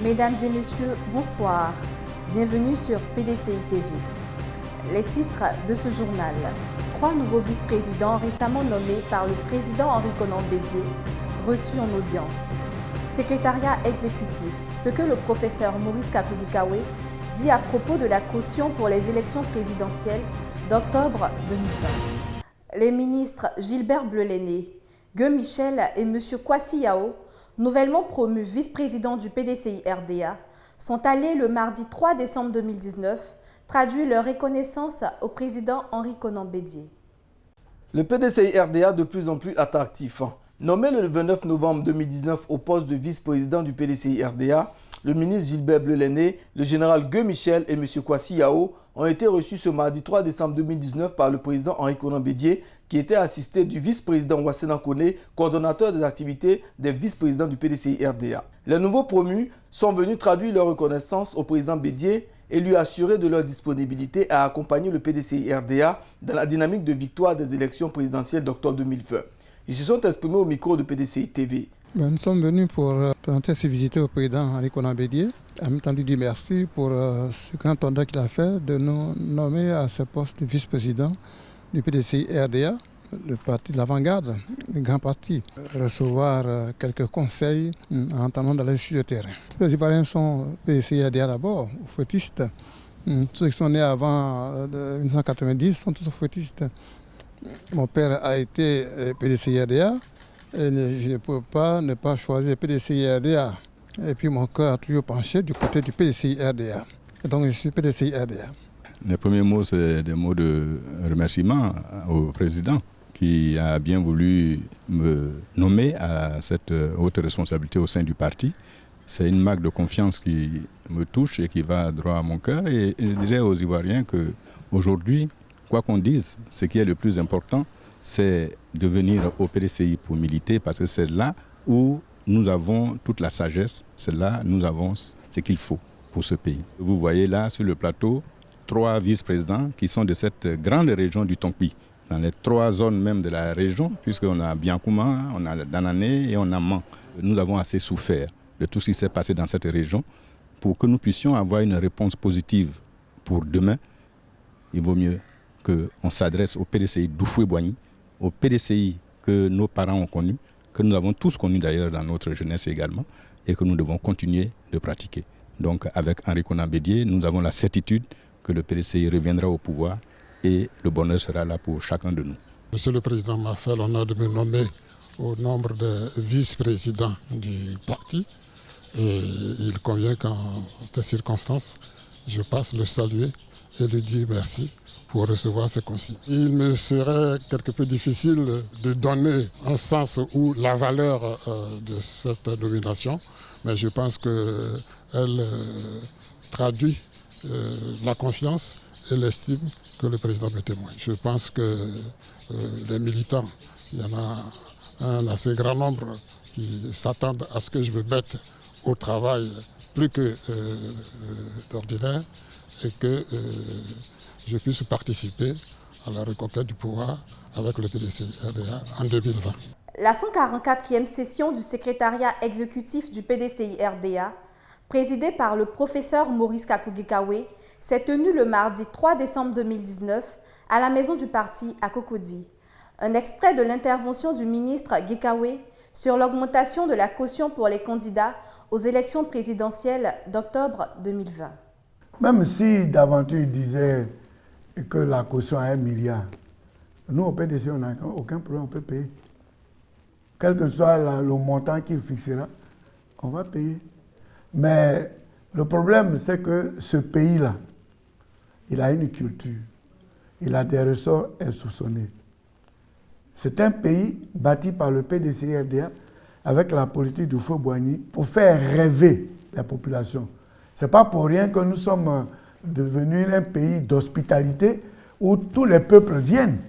Mesdames et messieurs, bonsoir. Bienvenue sur PDCI TV. Les titres de ce journal. 3 nouveaux vice-présidents récemment nommés par le président Henri Konan Bédié, reçus en audience. Secrétariat exécutif, ce que le professeur Maurice Kakougui-Kawe dit à propos de la caution pour les élections présidentielles d'octobre 2020. Les ministres Gilbert Bleulené, Gueux Michel et M. Kwasi Yao, nouvellement promus vice-présidents du PDCI-RDA, sont allés le mardi 3 décembre 2019 traduire leur reconnaissance au président Henri Konan Bédié. Le PDCI-RDA de plus en plus attractif. Nommé le 29 novembre 2019 au poste de vice-président du PDCI-RDA, le ministre Gilbert Bleulené, le général Gueux Michel et M. Kwasi Yao ont été reçus ce mardi 3 décembre 2019 par le président Henri Konan Bédié, qui était assisté du vice-président Wassena Koné, coordonnateur des activités des vice-présidents du PDCI-RDA. Les nouveaux promus sont venus traduire leur reconnaissance au président Bédié et lui assurer de leur disponibilité à accompagner le PDCI-RDA dans la dynamique de victoire des élections présidentielles d'octobre 2020. Ils se sont exprimés au micro de PDCI TV. Nous sommes venus pour présenter ses visites au président Henri Konan Bédié. En même temps, lui dire merci pour ce grand honneur qu'il a fait de nous nommer à ce poste de vice-président du PDCI-RDA, le parti de l'avant-garde, le grand parti. Recevoir quelques conseils en entendant dans les sur le terrain. Tous les Ivoiriens sont PDCI-RDA d'abord, fouettistes. Ceux qui sont nés avant 1990 sont tous fouettistes. Mon père a été PDCI-RDA et je ne peux pas ne pas choisir PDCI-RDA. Et puis mon cœur a toujours penché du côté du PDCI-RDA. Et donc je suis PDCI-RDA. Les premiers mots, c'est des mots de remerciement au président qui a bien voulu me nommer à cette haute responsabilité au sein du parti. C'est une marque de confiance qui me touche et qui va droit à mon cœur. Et je dirais aux Ivoiriens qu'aujourd'hui, quoi qu'on dise, ce qui est le plus important, c'est de venir au PDCI pour militer parce que c'est là où nous avons toute la sagesse, c'est là où nous avons ce qu'il faut pour ce pays. Vous voyez là sur le plateau 3 vice-présidents qui sont de cette grande région du Tonpi, dans les 3 zones même de la région, puisqu'on a Biankouma, on a Danané et on a Man. Nous avons assez souffert de tout ce qui s'est passé dans cette région pour que nous puissions avoir une réponse positive pour demain. Il vaut mieux qu'on s'adresse au PDCI d'Oufoué-Boigny, au PDCI que nos parents ont connu, que nous avons tous connu d'ailleurs dans notre jeunesse également, et que nous devons continuer de pratiquer. Donc avec Henri Konan Bédié, nous avons la certitude que le PDCI reviendra au pouvoir et le bonheur sera là pour chacun de nous. Monsieur le Président m'a fait l'honneur de me nommer au nombre de vice-présidents du parti. Et il convient qu'en ces circonstances, je passe le saluer et lui dire merci pour recevoir ces consignes. Il me serait quelque peu difficile de donner un sens ou la valeur de cette nomination, mais je pense qu'elle traduit la confiance et l'estime que le président me témoigne. Je pense que les militants, il y en a un assez grand nombre qui s'attendent à ce que je me mette au travail plus que d'ordinaire et que je puisse participer à la reconquête du pouvoir avec le PDCI-RDA en 2020. La 144e session du secrétariat exécutif du PDCI-RDA, présidée par le professeur Maurice Kakougui-Kawe, s'est tenue le mardi 3 décembre 2019 à la maison du parti à Cocody. Un extrait de l'intervention du ministre Gikawe sur l'augmentation de la caution pour les candidats aux élections présidentielles d'octobre 2020. Même si d'aventure il disait que la caution est 1 milliard, nous au PDC on n'a aucun problème, on peut payer. Quel que soit le montant qu'il fixera, on va payer. Mais le problème, c'est que ce pays-là, il a une culture, il a des ressorts insoupçonnés. C'est un pays bâti par le PDCI-RDA avec la politique du Feu-Boigny pour faire rêver la population. Ce n'est pas pour rien que nous sommes devenus un pays d'hospitalité où tous les peuples viennent.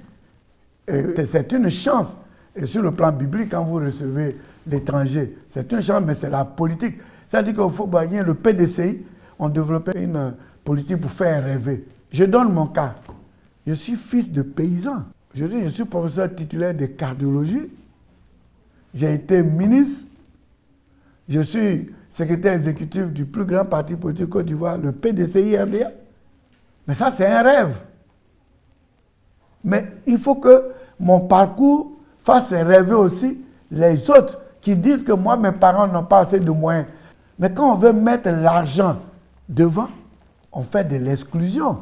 Et c'est une chance. Et sur le plan biblique, quand vous recevez l'étranger, c'est une chance, mais c'est la politique. C'est-à-dire qu'au Feu-Boigny, le PDCI, ont développé une politique pour faire rêver. Je donne mon cas. Je suis fils de paysan. Je suis professeur titulaire de cardiologie. J'ai été ministre. Je suis secrétaire exécutif du plus grand parti politique Côte d'Ivoire, le PDCI-RDA. Mais ça, c'est un rêve. Mais il faut que mon parcours fasse rêver aussi les autres qui disent que moi, mes parents n'ont pas assez de moyens. Mais quand on veut mettre l'argent devant, on fait de l'exclusion.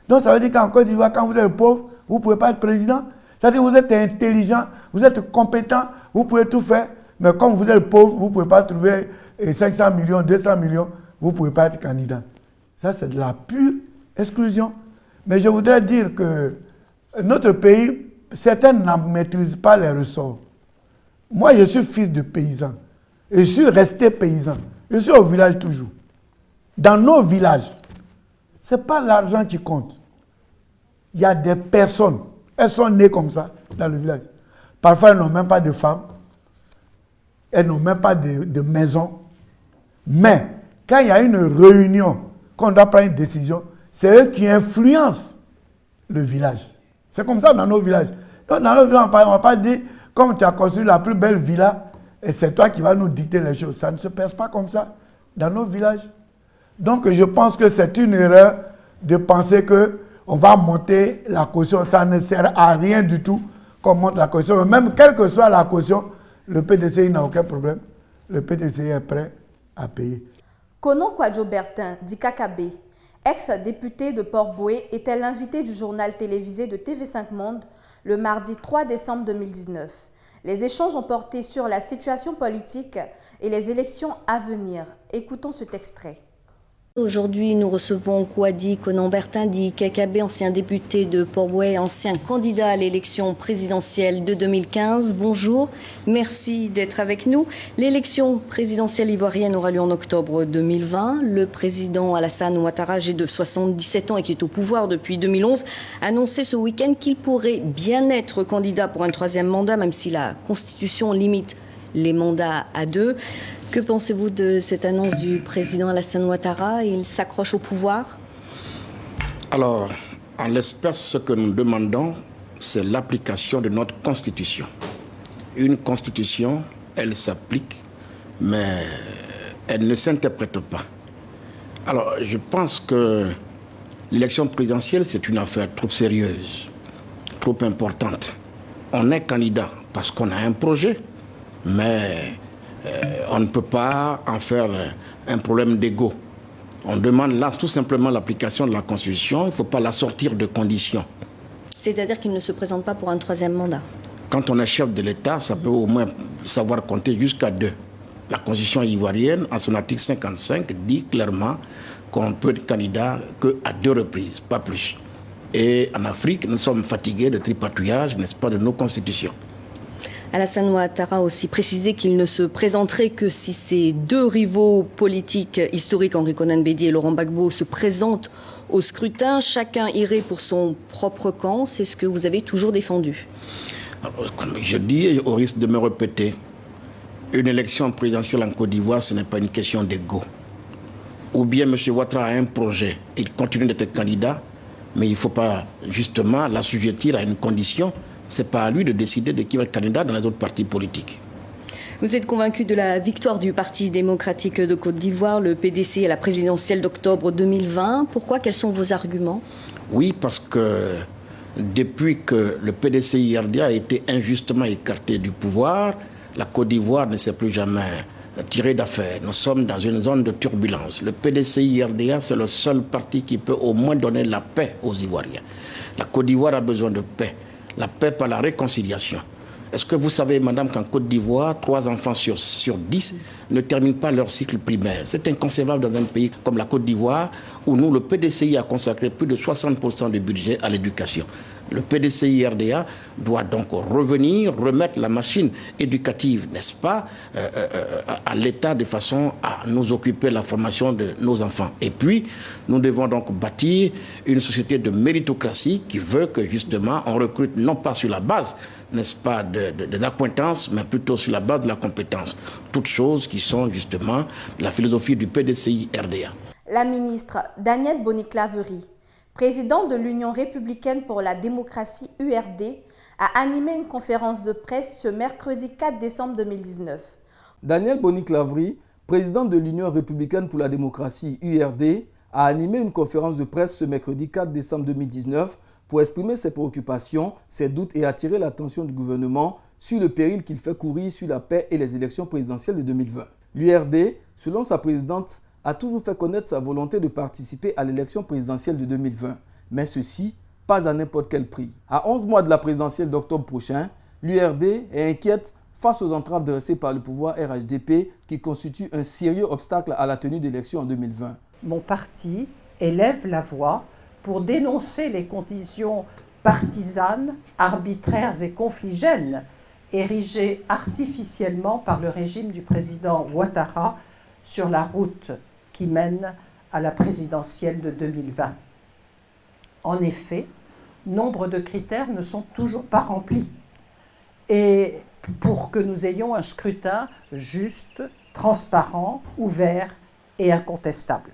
Donc ça veut dire qu'en Côte d'Ivoire, quand vous êtes pauvre, vous ne pouvez pas être président. C'est-à-dire que vous êtes intelligent, vous êtes compétent, vous pouvez tout faire. Mais comme vous êtes pauvre, vous ne pouvez pas trouver 500 millions, 200 millions, vous ne pouvez pas être candidat. Ça, c'est de la pure exclusion. Mais je voudrais dire que notre pays, certains n'en maîtrisent pas les ressorts. Moi, je suis fils de paysan. Et je suis resté paysan. Je suis au village toujours. Dans nos villages, ce n'est pas l'argent qui compte. Il y a des personnes, elles sont nées comme ça dans le village. Parfois, elles n'ont même pas de femmes. Elles n'ont même pas de maison. Mais quand il y a une réunion, qu'on doit prendre une décision, c'est eux qui influencent le village. C'est comme ça dans nos villages. Donc, dans nos villages, on ne va pas dire, comme tu as construit la plus belle villa, et c'est toi qui vas nous dicter les choses. Ça ne se passe pas comme ça dans nos villages. Donc, je pense que c'est une erreur de penser qu'on va monter la caution. Ça ne sert à rien du tout qu'on monte la caution. Même quelle que soit la caution, le PDCI n'a aucun problème. Le PDCI est prêt à payer. Konon Kwadjo Bertin, dit KKB, ex-député de Port-Boué, était l'invité du journal télévisé de TV5 Monde le mardi 3 décembre 2019. Les échanges ont porté sur la situation politique et les élections à venir. Écoutons cet extrait. Aujourd'hui, nous recevons Kouadi Konon Bertin, dit KKB, ancien député de Port-Boué, ancien candidat à l'élection présidentielle de 2015. Bonjour, merci d'être avec nous. L'élection présidentielle ivoirienne aura lieu en octobre 2020. Le président Alassane Ouattara, âgé de 77 ans et qui est au pouvoir depuis 2011, a annoncé ce week-end qu'il pourrait bien être candidat pour un troisième mandat, même si la Constitution limite les mandats à 2. Que pensez-vous de cette annonce du président Alassane Ouattara? Il s'accroche au pouvoir? Alors, en l'espèce, ce que nous demandons, c'est l'application de notre Constitution. Une Constitution, elle s'applique, mais elle ne s'interprète pas. Alors, je pense que l'élection présidentielle, c'est une affaire trop sérieuse, trop importante. On est candidat parce qu'on a un projet, mais on ne peut pas en faire un problème d'ego. On demande là tout simplement l'application de la Constitution, il ne faut pas la sortir de conditions. C'est-à-dire qu'il ne se présente pas pour un troisième mandat? Quand on est chef de l'État, ça peut au moins savoir compter jusqu'à 2. La Constitution ivoirienne, en son article 55, dit clairement qu'on ne peut être candidat qu'à 2 reprises, pas plus. Et en Afrique, nous sommes fatigués de tripatouillage, n'est-ce pas, de nos constitutions. Alassane Ouattara a aussi précisé qu'il ne se présenterait que si ces 2 rivaux politiques historiques, Henri Konan Bédié et Laurent Gbagbo, se présentent au scrutin. Chacun irait pour son propre camp. C'est ce que vous avez toujours défendu. Alors, comme je dis, au risque de me répéter, une élection présidentielle en Côte d'Ivoire, ce n'est pas une question d'ego. Ou bien M. Ouattara a un projet, il continue d'être candidat, mais il ne faut pas justement l'assujettir à une condition. Ce n'est pas à lui de décider de qui va être candidat dans les autres partis politiques. Vous êtes convaincu de la victoire du Parti démocratique de Côte d'Ivoire, le PDC, à la présidentielle d'octobre 2020. Pourquoi? Quels sont vos arguments? Oui, parce que depuis que le PDCI-RDA a été injustement écarté du pouvoir, la Côte d'Ivoire ne s'est plus jamais tirée d'affaire. Nous sommes dans une zone de turbulence. Le PDCI-RDA, c'est le seul parti qui peut au moins donner la paix aux Ivoiriens. La Côte d'Ivoire a besoin de paix. La paix par la réconciliation. Est-ce que vous savez, madame, qu'en Côte d'Ivoire, 3 enfants sur 10 ne terminent pas leur cycle primaire? C'est inconcevable dans un pays comme la Côte d'Ivoire, où nous, le PDCI, a consacré plus de 60% du budget à l'éducation. Le PDCI-RDA doit donc revenir, remettre la machine éducative, n'est-ce pas, à l'État de façon à nous occuper de la formation de nos enfants. Et puis, nous devons donc bâtir une société de méritocratie qui veut que, justement, on recrute non pas sur la base, n'est-ce pas, des accointances, mais plutôt sur la base de la compétence. Toutes choses qui sont, justement, la philosophie du PDCI-RDA. La ministre Danielle Boni-Claverie, présidente de l'Union républicaine pour la démocratie URD, a animé une conférence de presse ce mercredi 4 décembre 2019. Daniel Boni-Clavry, président de l'Union républicaine pour la démocratie, URD, a animé une conférence de presse ce mercredi 4 décembre 2019 pour exprimer ses préoccupations, ses doutes et attirer l'attention du gouvernement sur le péril qu'il fait courir sur la paix et les élections présidentielles de 2020. L'URD, selon sa présidente, a toujours fait connaître sa volonté de participer à l'élection présidentielle de 2020, mais ceci, pas à n'importe quel prix. À 11 mois de la présidentielle d'octobre prochain, l'URD est inquiète face aux entraves dressées par le pouvoir RHDP qui constituent un sérieux obstacle à la tenue d'élections en 2020. Mon parti élève la voix pour dénoncer les conditions partisanes, arbitraires et confligènes érigées artificiellement par le régime du président Ouattara sur la route qui mène à la présidentielle de 2020. En effet, nombre de critères ne sont toujours pas remplis. Et pour que nous ayons un scrutin juste, transparent, ouvert et incontestable.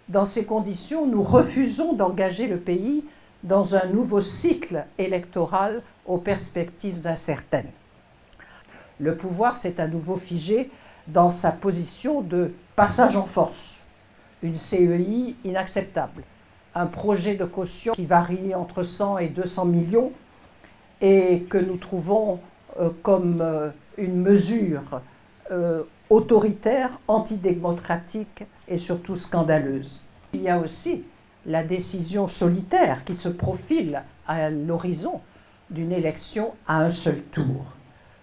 Dans ces conditions, nous refusons d'engager le pays dans un nouveau cycle électoral aux perspectives incertaines. Le pouvoir s'est à nouveau figé dans sa position de passage en force, une CEI inacceptable, un projet de caution qui varie entre 100 et 200 millions et que nous trouvons comme une mesure autoritaire, antidémocratique et surtout scandaleuse. Il y a aussi la décision solitaire qui se profile à l'horizon d'une élection à un seul tour.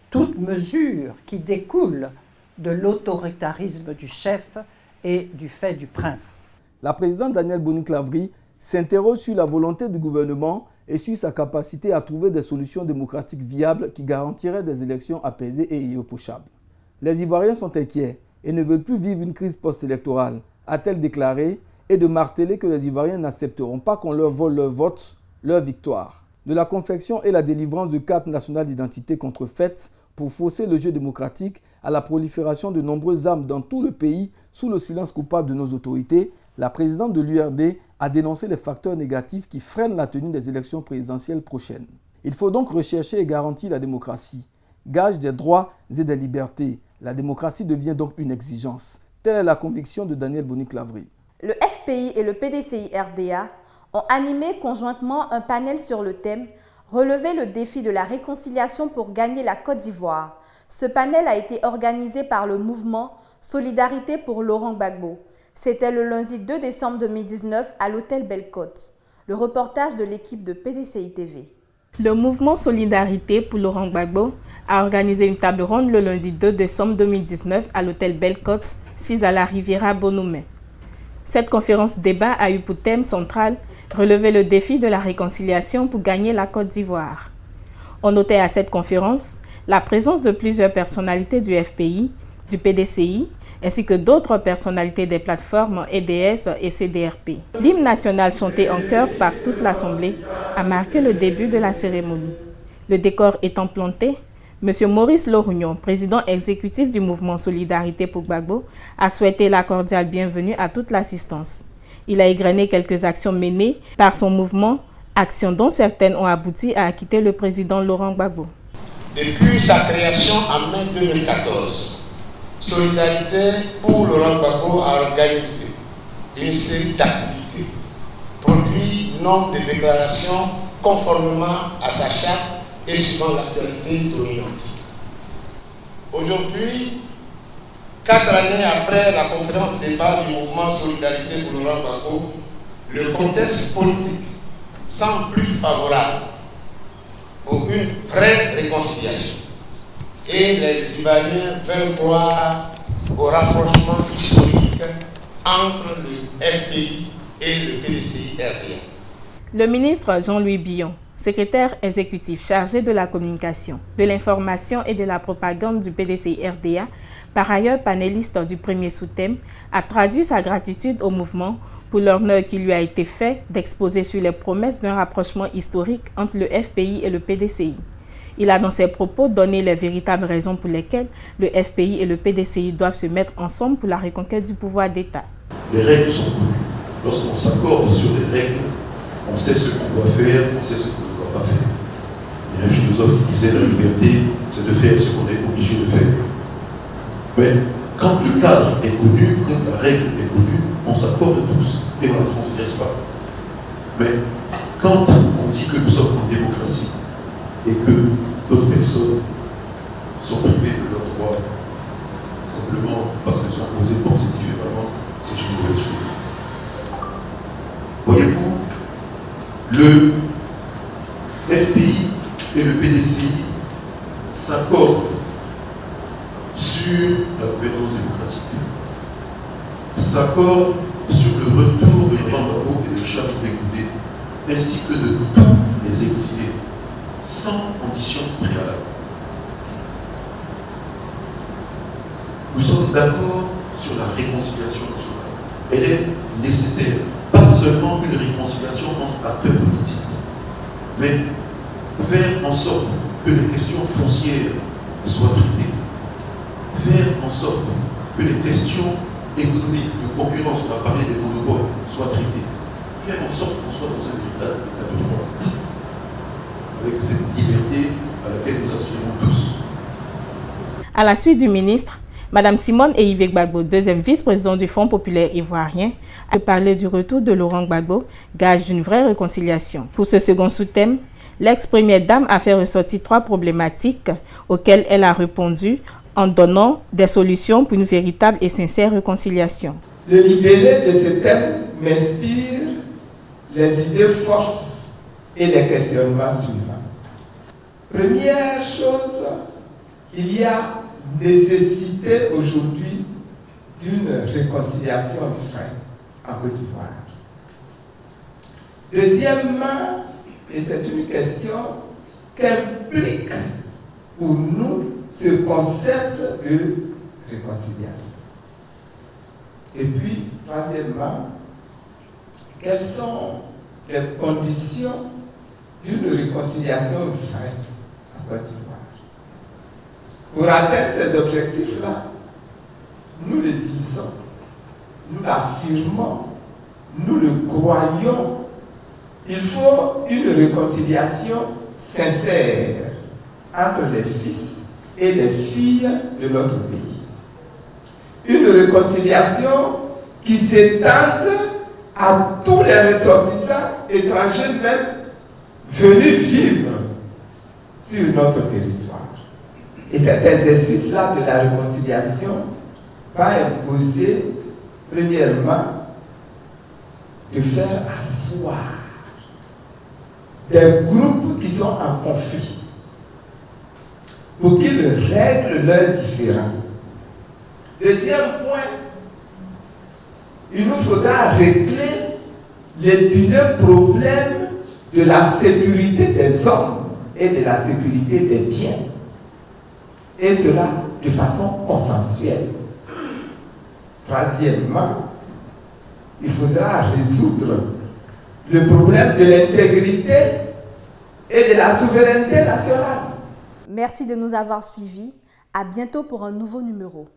Toute mesure qui découle de l'autoritarisme du chef et du fait du prince. La présidente Daniel Boni-Clavry s'interroge sur la volonté du gouvernement et sur sa capacité à trouver des solutions démocratiques viables qui garantiraient des élections apaisées et irréprochables. Les Ivoiriens sont inquiets et ne veulent plus vivre une crise post-électorale, a-t-elle déclaré, et de marteler que les Ivoiriens n'accepteront pas qu'on leur vole leur vote, leur victoire. De la confection et la délivrance de cartes nationales d'identité contrefaites pour fausser le jeu démocratique à la prolifération de nombreuses armes dans tout le pays sous le silence coupable de nos autorités, la présidente de l'URD a dénoncé les facteurs négatifs qui freinent la tenue des élections présidentielles prochaines. Il faut donc rechercher et garantir la démocratie, gage des droits et des libertés. La démocratie devient donc une exigence. Telle est la conviction de Daniel Boni-Clavry. Le FPI et le PDCI-RDA ont animé conjointement un panel sur le thème « Relever le défi de la réconciliation pour gagner la Côte d'Ivoire ». Ce panel a été organisé par le mouvement Solidarité pour Laurent Gbagbo. C'était le lundi 2 décembre 2019 à l'hôtel Belle-Côte. Le reportage de l'équipe de PDCI TV. Le mouvement Solidarité pour Laurent Gbagbo a organisé une table ronde le lundi 2 décembre 2019 à l'hôtel Belle-Côte, 6 à la Riviera Bonoumé. Cette conférence débat a eu pour thème central « Relever le défi de la réconciliation pour gagner la Côte d'Ivoire ». On notait à cette conférence la présence de plusieurs personnalités du FPI, du PDCI, ainsi que d'autres personnalités des plateformes EDS et CDRP. L'hymne national chanté en chœur par toute l'Assemblée a marqué le début de la cérémonie. Le décor étant planté, M. Maurice Lorugnon, président exécutif du mouvement Solidarité pour Gbagbo, a souhaité la cordiale bienvenue à toute l'assistance. Il a égrené quelques actions menées par son mouvement, actions dont certaines ont abouti à acquitter le président Laurent Gbagbo. Depuis sa création en mai 2014, Solidarité pour Laurent Gbagbo a organisé une série d'activités, produit nombre de déclarations conformément à sa charte et suivant l'actualité dominante. Aujourd'hui, 4 années après la conférence débat du mouvement Solidarité pour Laurent Gbagbo, le contexte politique semble plus favorable pour une vraie réconciliation. Et les Ivoiriens veulent croire au rapprochement historique entre le FPI et le PDCI-RDA. Le ministre Jean-Louis Billon, secrétaire exécutif chargé de la communication, de l'information et de la propagande du PDCI-RDA, par ailleurs panéliste du premier sous-thème, a traduit sa gratitude au mouvement pour l'honneur qui lui a été fait d'exposer sur les promesses d'un rapprochement historique entre le FPI et le PDCI. Il a dans ses propos donné les véritables raisons pour lesquelles le FPI et le PDCI doivent se mettre ensemble pour la reconquête du pouvoir d'État. Les règles sont connues. Lorsqu'on s'accorde sur les règles, on sait ce qu'on doit faire, on sait ce qu'on ne doit pas faire. Il y a un philosophe qui disait la liberté, c'est de faire ce qu'on est obligé de faire. Mais quand le cadre est connu, quand la règle est connue, on s'accorde tous et on ne transgresse pas. Mais quand on dit que nous sommes en démocratie et que d'autres personnes sont privées de leurs droits simplement parce qu'elles sont posées de penser différemment, c'est une mauvaise chose. Voyez-vous, le FPI et le PDCI s'accordent sur la gouvernance démocratique, s'accordent sur le retour de Laurent Gbagbo et de Charles Goudé, ainsi que de tous les exilés, sans condition préalable. Nous sommes d'accord sur la réconciliation nationale. Elle est nécessaire, pas seulement une réconciliation entre acteurs politiques, mais faire en sorte que les questions foncières soient traitées, faire en sorte que les questions économiques, de concurrence, on a parlé des monopoles, soient traitées, faire en sorte qu'on soit dans un véritable état de droit, avec cette liberté à laquelle nous aspirons tous. À la suite du ministre, Madame Simone Eyive Gbagbo, deuxième vice-présidente du Front populaire ivoirien, a parlé du retour de Laurent Gbagbo, gage d'une vraie réconciliation. Pour ce second sous-thème, l'ex-première dame a fait ressortir 3 problématiques auxquelles elle a répondu en donnant des solutions pour une véritable et sincère réconciliation. Le libellé de ce thème m'inspire les idées forces et les questionnements suivants. Première chose, il y a nécessité aujourd'hui d'une réconciliation vraie en Côte d'Ivoire. Deuxièmement, et c'est une question qu'implique pour nous ce concept de réconciliation. Et puis, troisièmement, quelles sont les conditions d'une réconciliation vraie en Côte d'Ivoire? Pour atteindre ces objectifs-là, nous le disons, nous l'affirmons, nous le croyons, il faut une réconciliation sincère entre les fils et les filles de notre pays. Une réconciliation qui s'étende à tous les ressortissants étrangers même venus vivre sur notre territoire. Et cet exercice-là de la réconciliation va imposer, premièrement, de faire asseoir des groupes qui sont en conflit pour qu'ils règlent leurs différends. Deuxième point, il nous faudra régler l'épineux problème de la sécurité des hommes et de la sécurité des biens. Et cela de façon consensuelle. Troisièmement, il faudra résoudre le problème de l'intégrité et de la souveraineté nationale. Merci de nous avoir suivis. À bientôt pour un nouveau numéro.